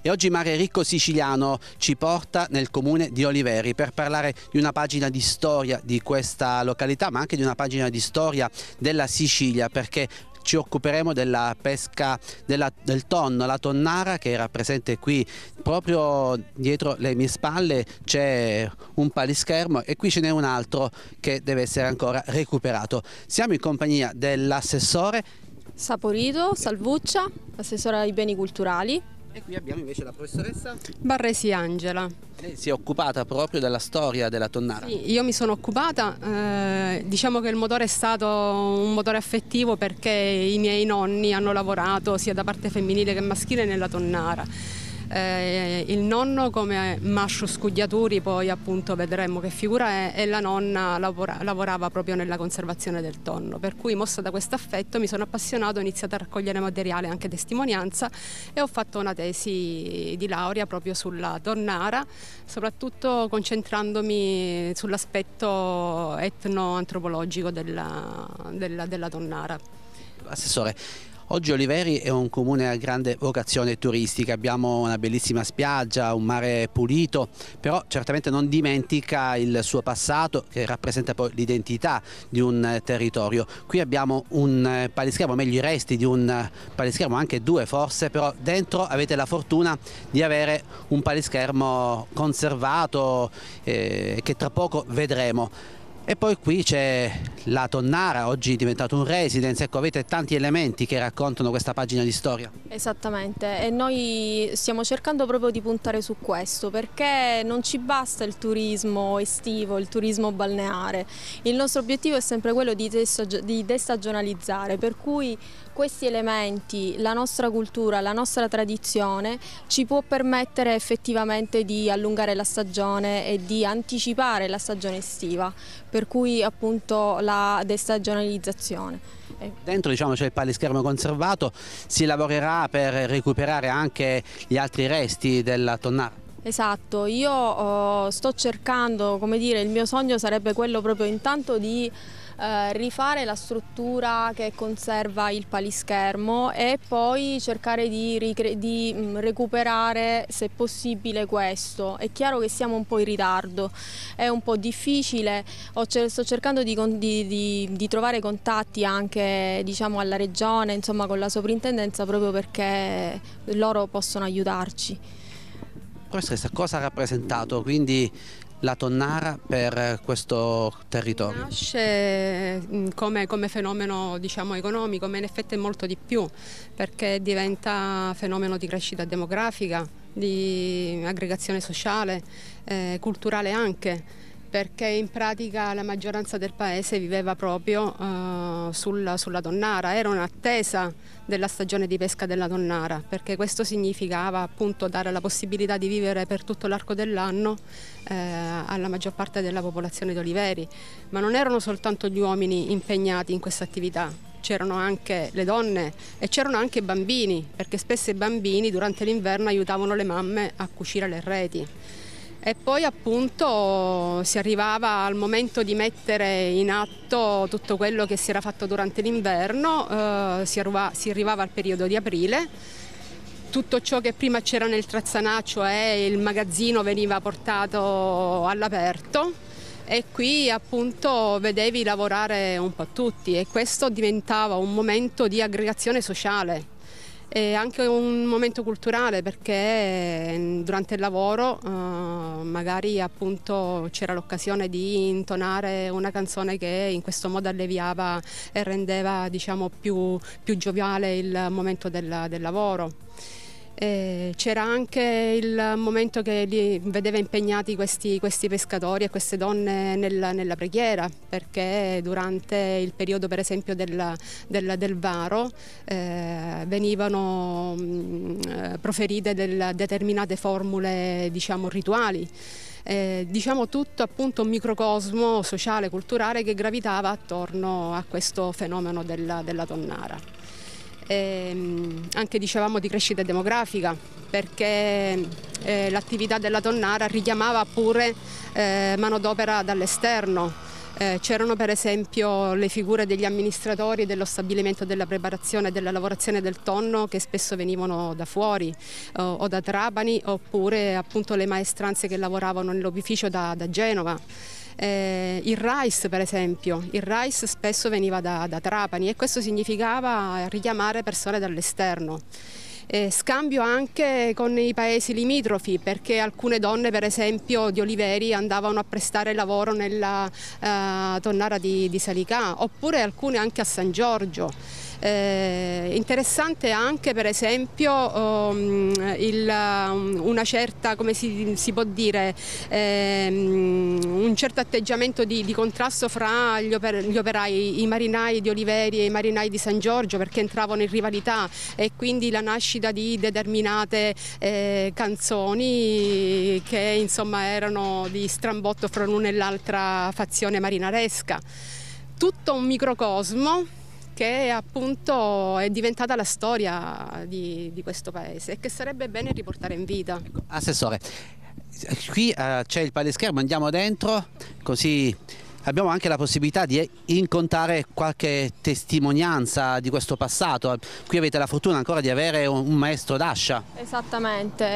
E oggi Mare Ricco Siciliano ci porta nel comune di Oliveri per parlare di una pagina di storia di questa località, ma anche di una pagina di storia della Sicilia, perché ci occuperemo della pesca del tonno, la tonnara, che era presente qui proprio dietro le mie spalle. C'è un palischermo e qui ce n'è un altro che deve essere ancora recuperato. Siamo in compagnia dell'assessore Saporito Salvuccia, assessora ai beni culturali. E qui abbiamo invece la professoressa Barresi Angela. Lei si è occupata proprio della storia della tonnara. Sì, io mi sono occupata, diciamo che il motore è stato un motore affettivo perché i miei nonni hanno lavorato sia da parte femminile che maschile nella tonnara. Il nonno come Mascio Scugliaturi, poi appunto vedremo che figura è, e la nonna lavorava proprio nella conservazione del tonno, per cui mossa da questo affetto mi sono appassionato, ho iniziato a raccogliere materiale, anche testimonianza, e ho fatto una tesi di laurea proprio sulla tonnara, soprattutto concentrandomi sull'aspetto etnoantropologico della tonnara. Assessore, oggi Oliveri è un comune a grande vocazione turistica, abbiamo una bellissima spiaggia, un mare pulito, però certamente non dimentica il suo passato, che rappresenta poi l'identità di un territorio. Qui abbiamo un palischermo, meglio i resti di un palischermo, anche due forse, però dentro avete la fortuna di avere un palischermo conservato che tra poco vedremo. E poi qui c'è la tonnara, oggi è diventato un residence, ecco, avete tanti elementi che raccontano questa pagina di storia. Esattamente, e noi stiamo cercando proprio di puntare su questo, perché non ci basta il turismo estivo, il turismo balneare. Il nostro obiettivo è sempre quello di destagionalizzare, per cui questi elementi, la nostra cultura, la nostra tradizione ci può permettere effettivamente di allungare la stagione e di anticipare la stagione estiva, per cui appunto la destagionalizzazione. Dentro, diciamo, c'è il palischermo conservato, si lavorerà per recuperare anche gli altri resti della tonnara. Esatto, io sto cercando, come dire, il mio sogno sarebbe quello proprio intanto di rifare la struttura che conserva il palischermo e poi cercare di recuperare se possibile questo. È chiaro che siamo un po' in ritardo, è un po' difficile, sto cercando di trovare contatti anche, diciamo, alla regione, insomma con la sovrintendenza, proprio perché loro possono aiutarci. Professoressa, cosa ha rappresentato quindi la tonnara per questo territorio? Nasce come fenomeno, diciamo, economico, ma in effetti è molto di più, perché diventa fenomeno di crescita demografica, di aggregazione sociale, culturale anche, perché in pratica la maggioranza del paese viveva proprio sulla tonnara, era un'attesa della stagione di pesca della tonnara, perché questo significava appunto dare la possibilità di vivere per tutto l'arco dell'anno alla maggior parte della popolazione di Oliveri. Ma non erano soltanto gli uomini impegnati in questa attività, c'erano anche le donne e c'erano anche i bambini, perché spesso i bambini durante l'inverno aiutavano le mamme a cucire le reti. E poi appunto si arrivava al momento di mettere in atto tutto quello che si era fatto durante l'inverno, si arrivava al periodo di aprile, tutto ciò che prima c'era nel trazzanaccio e il magazzino veniva portato all'aperto e qui appunto vedevi lavorare un po' tutti e questo diventava un momento di aggregazione sociale. E anche un momento culturale, perché durante il lavoro magari appunto c'era l'occasione di intonare una canzone che in questo modo alleviava e rendeva, diciamo, più gioviale il momento del lavoro. C'era anche il momento che li vedeva impegnati questi pescatori e queste donne nella preghiera, perché durante il periodo per esempio del varo venivano proferite determinate formule, diciamo, rituali. Diciamo tutto appunto un microcosmo sociale, culturale che gravitava attorno a questo fenomeno della tonnara. Anche dicevamo di crescita demografica, perché l'attività della tonnara richiamava pure manodopera dall'esterno. C'erano per esempio le figure degli amministratori dello stabilimento della preparazione e della lavorazione del tonno, che spesso venivano da fuori o da Trapani, oppure appunto le maestranze che lavoravano nell'opificio da Genova. Il RAIS per esempio, il RAIS spesso veniva da Trapani e questo significava richiamare persone dall'esterno. Scambio anche con i paesi limitrofi, perché alcune donne per esempio di Oliveri andavano a prestare lavoro nella tonnara di Salicà, oppure alcune anche a San Giorgio. Interessante anche per esempio una certa, come si può dire, un certo atteggiamento di contrasto fra gli operai, i marinai di Oliveri e i marinai di San Giorgio, perché entravano in rivalità, e quindi la nascita di determinate canzoni che insomma erano di strambotto fra l'una e l'altra fazione marinaresca. Tutto un microcosmo che appunto è diventata la storia di questo paese e che sarebbe bene riportare in vita. Assessore, qui c'è il paleschermo, andiamo dentro, così abbiamo anche la possibilità di incontrare qualche testimonianza di questo passato. Qui avete la fortuna ancora di avere un maestro d'ascia. Esattamente,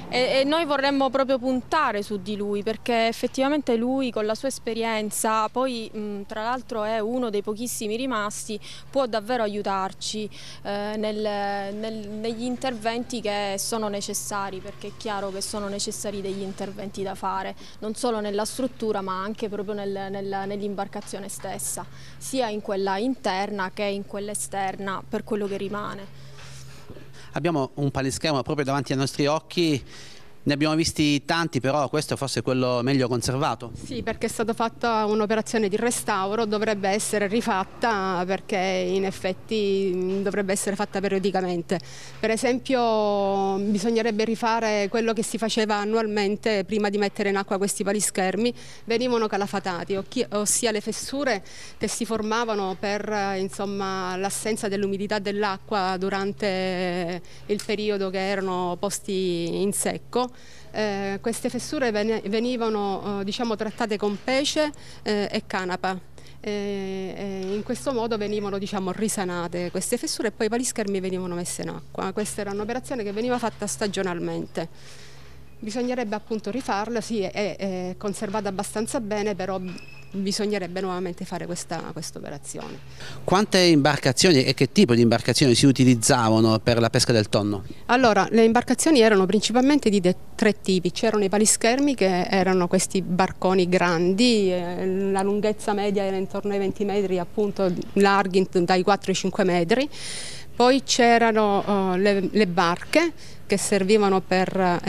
e noi vorremmo proprio puntare su di lui, perché effettivamente lui con la sua esperienza, poi tra l'altro è uno dei pochissimi rimasti, può davvero aiutarci negli interventi che sono necessari, perché è chiaro che sono necessari degli interventi da fare, non solo nella struttura ma anche proprio nell'imbarcazione stessa, sia in quella interna che in quella esterna, per quello che rimane. Abbiamo un paleschermo proprio davanti ai nostri occhi, ne abbiamo visti tanti, però questo è forse quello meglio conservato. Sì, perché è stata fatta un'operazione di restauro, dovrebbe essere rifatta perché in effetti dovrebbe essere fatta periodicamente. Per esempio bisognerebbe rifare quello che si faceva annualmente prima di mettere in acqua questi palischermi: venivano calafatati, ossia le fessure che si formavano per l'assenza dell'umidità dell'acqua durante il periodo che erano posti in secco. Queste fessure venivano trattate con pece e canapa. In questo modo venivano risanate queste fessure e poi i palischermi venivano messi in acqua. Questa era un'operazione che veniva fatta stagionalmente. Bisognerebbe appunto rifarla, sì, è conservata abbastanza bene, però bisognerebbe nuovamente fare questa operazione. Quante imbarcazioni e che tipo di imbarcazioni si utilizzavano per la pesca del tonno? Allora, le imbarcazioni erano principalmente di tre tipi. C'erano i palischermi, che erano questi barconi grandi, la lunghezza media era intorno ai 20 metri, appunto larghi dai 4 ai 5 metri. Poi c'erano le barche che servivano per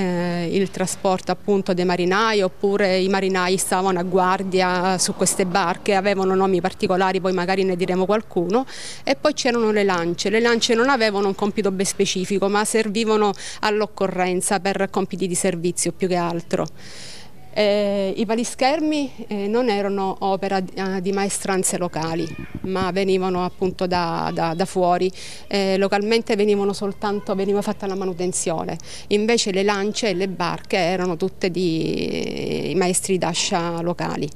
il trasporto appunto dei marinai, oppure i marinai stavano a guardia su queste barche, avevano nomi particolari, poi magari ne diremo qualcuno. E poi c'erano le lance. Le lance non avevano un compito ben specifico, ma servivano all'occorrenza per compiti di servizio più che altro. I palischermi non erano opera di maestranze locali, ma venivano appunto da fuori. Localmente veniva fatta la manutenzione. Invece le lance e le barche erano tutte di maestri d'ascia locali.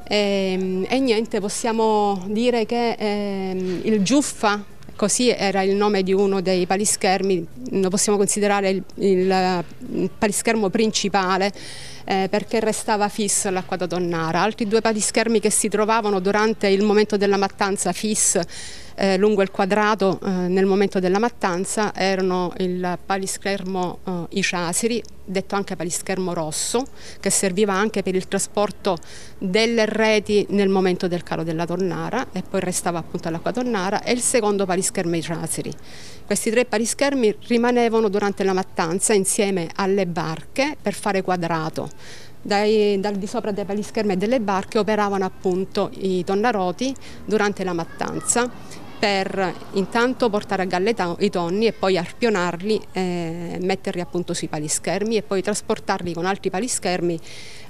E niente, possiamo dire che il Giuffa, così era il nome di uno dei palischermi, lo possiamo considerare il palischermo principale, perché restava fisso all'acqua da Tonnara. Altri due palischermi che si trovavano durante il momento della mattanza FIS lungo il quadrato nel momento della mattanza erano il palischermo Icasiri, detto anche palischermo rosso, che serviva anche per il trasporto delle reti nel momento del calo della Tonnara e poi restava appunto all'acqua Tonnara, e il secondo palischermo Icasiri. Questi tre palischermi rimanevano durante la mattanza insieme alle barche per fare quadrato. Dal di sopra dei palischermi e delle barche operavano appunto i tonnaroti durante la mattanza, per intanto portare a galla i tonni e poi arpionarli, metterli appunto sui palischermi e poi trasportarli con altri palischermi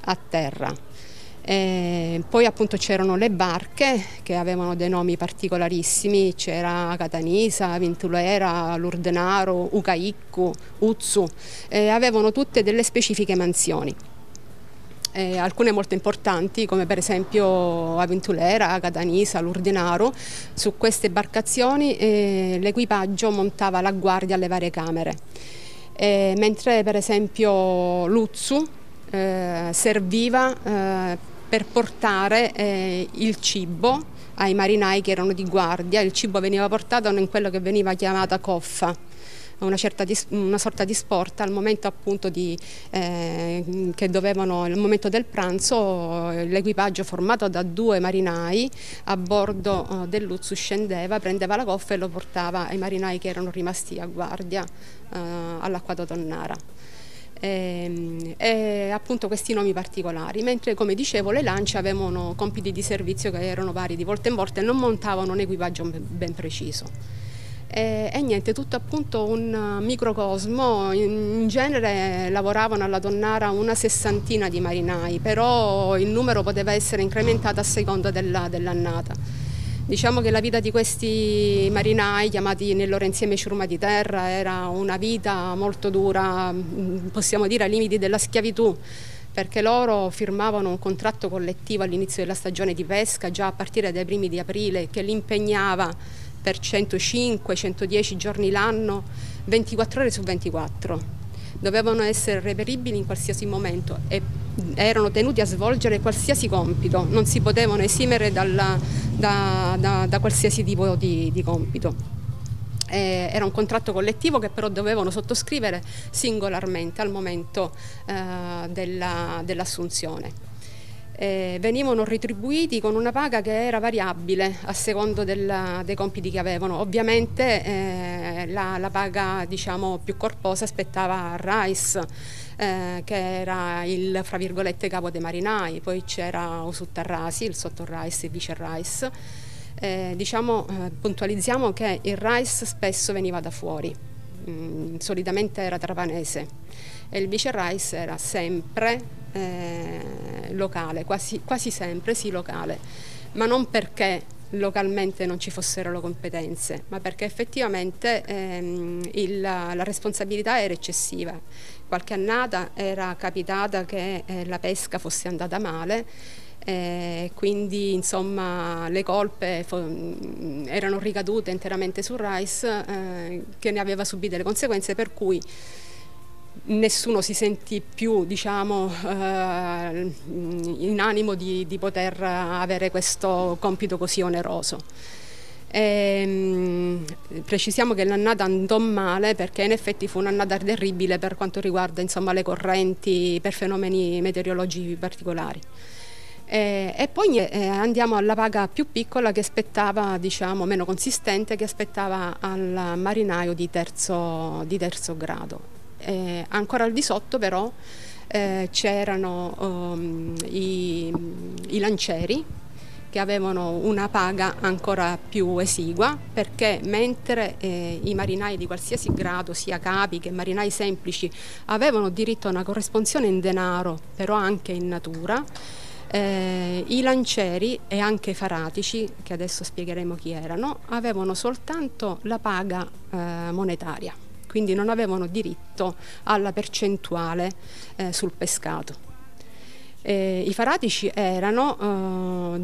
a terra. Poi appunto c'erano le barche che avevano dei nomi particolarissimi: c'era Catanisa, Vintulera, Lurdenaro, Ucaiccu, Uzzu, avevano tutte delle specifiche mansioni. alcune molto importanti, come per esempio Aventulera, Catanisa, l'Urdenaro. Su queste imbarcazioni l'equipaggio montava la guardia alle varie camere, mentre per esempio Luzzu serviva per portare il cibo ai marinai che erano di guardia. Il cibo veniva portato in quello che veniva chiamata coffa, una sorta di sport al momento appunto che dovevano, al momento del pranzo, l'equipaggio formato da 2 marinai a bordo del Luzzu scendeva, prendeva la coffa e lo portava ai marinai che erano rimasti a guardia all'Acquato Tonnara. E appunto questi nomi particolari, mentre come dicevo le lance avevano compiti di servizio che erano vari di volta in volta e non montavano un equipaggio ben preciso. E niente, tutto appunto un microcosmo. In genere lavoravano alla Tonnara una 60ina di marinai, però il numero poteva essere incrementato a seconda dell'annata. Diciamo che la vita di questi marinai, chiamati nel loro insieme ciurma di terra, era una vita molto dura, possiamo dire ai limiti della schiavitù, perché loro firmavano un contratto collettivo all'inizio della stagione di pesca, già a partire dai primi di aprile, che li impegnava per 105-110 giorni l'anno, 24 ore su 24. Dovevano essere reperibili in qualsiasi momento e erano tenuti a svolgere qualsiasi compito, non si potevano esimere da qualsiasi tipo di compito. Era un contratto collettivo che però dovevano sottoscrivere singolarmente al momento dell'assunzione. Venivano retribuiti con una paga che era variabile a secondo dei compiti che avevano. Ovviamente la paga, diciamo, più corposa spettava a Rais, che era il, fra virgolette, capo dei marinai. Poi c'era Usuttarrasi, il sotto Rais e il vice Rais. Puntualizziamo che il Rais spesso veniva da fuori, solitamente era trapanese, e il vice Rais era sempre locale, quasi sempre sì locale, ma non perché localmente non ci fossero le competenze, ma perché effettivamente la responsabilità era eccessiva. Qualche annata era capitata che la pesca fosse andata male, quindi insomma le colpe erano ricadute interamente su Rais, che ne aveva subite le conseguenze, per cui nessuno si sentì più, diciamo, in animo di poter avere questo compito così oneroso. Precisiamo che l'annata andò male perché in effetti fu un'annata terribile per quanto riguarda, insomma, le correnti, per fenomeni meteorologici particolari. E poi andiamo alla paga più piccola che spettava, diciamo, meno consistente, che spettava al marinaio di terzo grado. Ancora al di sotto però c'erano i lancieri, che avevano una paga ancora più esigua, perché mentre i marinai di qualsiasi grado, sia capi che marinai semplici, avevano diritto a una corrispondenza in denaro, però anche in natura, i lancieri e anche i faratici, che adesso spiegheremo chi erano, avevano soltanto la paga monetaria, quindi non avevano diritto alla percentuale sul pescato. I faratici erano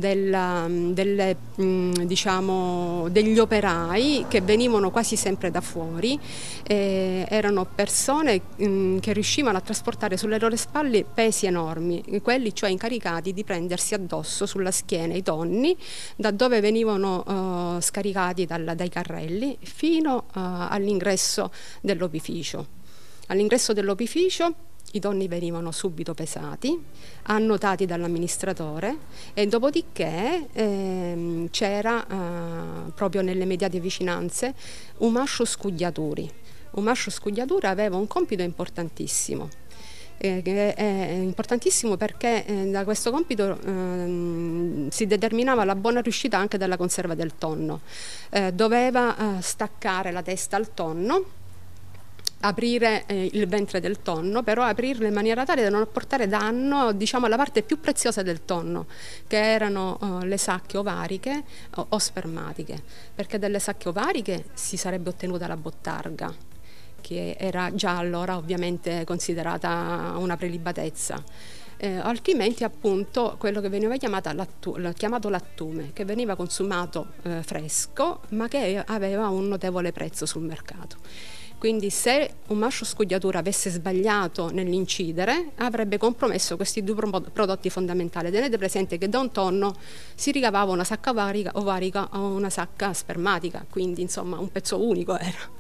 diciamo, degli operai che venivano quasi sempre da fuori, erano persone che riuscivano a trasportare sulle loro spalle pesi enormi, quelli cioè incaricati di prendersi addosso sulla schiena i tonni da dove venivano scaricati dai carrelli fino all'ingresso dell'opificio. All'ingresso dell'opificio i tonni venivano subito pesati, annotati dall'amministratore, e dopodiché c'era proprio nelle immediate vicinanze un mascio scugliaturi. Un mascio scugliatura aveva un compito importantissimo. Importantissimo perché da questo compito si determinava la buona riuscita anche della conserva del tonno. Doveva staccare la testa al tonno, aprire il ventre del tonno, però aprirlo in maniera tale da non portare danno, diciamo, alla parte più preziosa del tonno, che erano le sacche ovariche o spermatiche, perché dalle sacche ovariche si sarebbe ottenuta la bottarga, che era già allora ovviamente considerata una prelibatezza. altrimenti appunto quello che veniva chiamato lattume, che veniva consumato fresco ma che aveva un notevole prezzo sul mercato. Quindi se un mascio scudiatura avesse sbagliato nell'incidere avrebbe compromesso questi due prodotti fondamentali. Tenete presente che da un tonno si ricavava una sacca ovarica o una sacca spermatica, quindi insomma un pezzo unico era.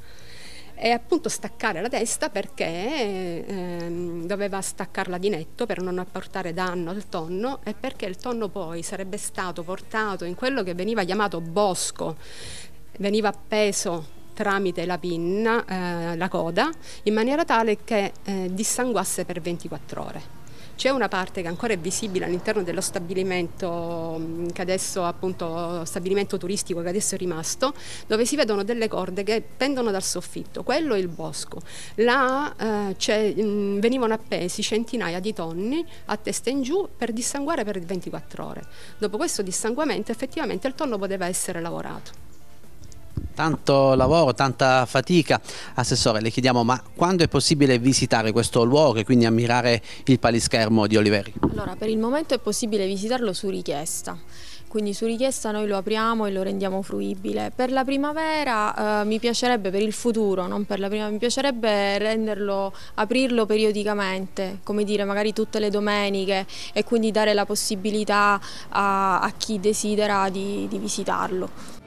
E appunto staccare la testa perché doveva staccarla di netto per non apportare danno al tonno, e perché il tonno poi sarebbe stato portato in quello che veniva chiamato bosco, veniva appeso tramite la pinna, la coda, in maniera tale che dissanguasse per 24 ore. C'è una parte che ancora è visibile all'interno dello stabilimento, che adesso appunto stabilimento turistico che adesso è rimasto, dove si vedono delle corde che pendono dal soffitto. Quello è il bosco. Là venivano appesi centinaia di tonni a testa in giù per dissanguare per 24 ore. Dopo questo dissanguamento effettivamente il tonno poteva essere lavorato. Tanto lavoro, tanta fatica. Assessore, le chiediamo, ma quando è possibile visitare questo luogo e quindi ammirare il palischermo di Oliveri? Allora, per il momento è possibile visitarlo su richiesta. Quindi su richiesta noi lo apriamo e lo rendiamo fruibile. Per la primavera mi piacerebbe, per il futuro, non per la primavera, mi piacerebbe aprirlo periodicamente, come dire, magari tutte le domeniche, e quindi dare la possibilità a chi desidera di visitarlo.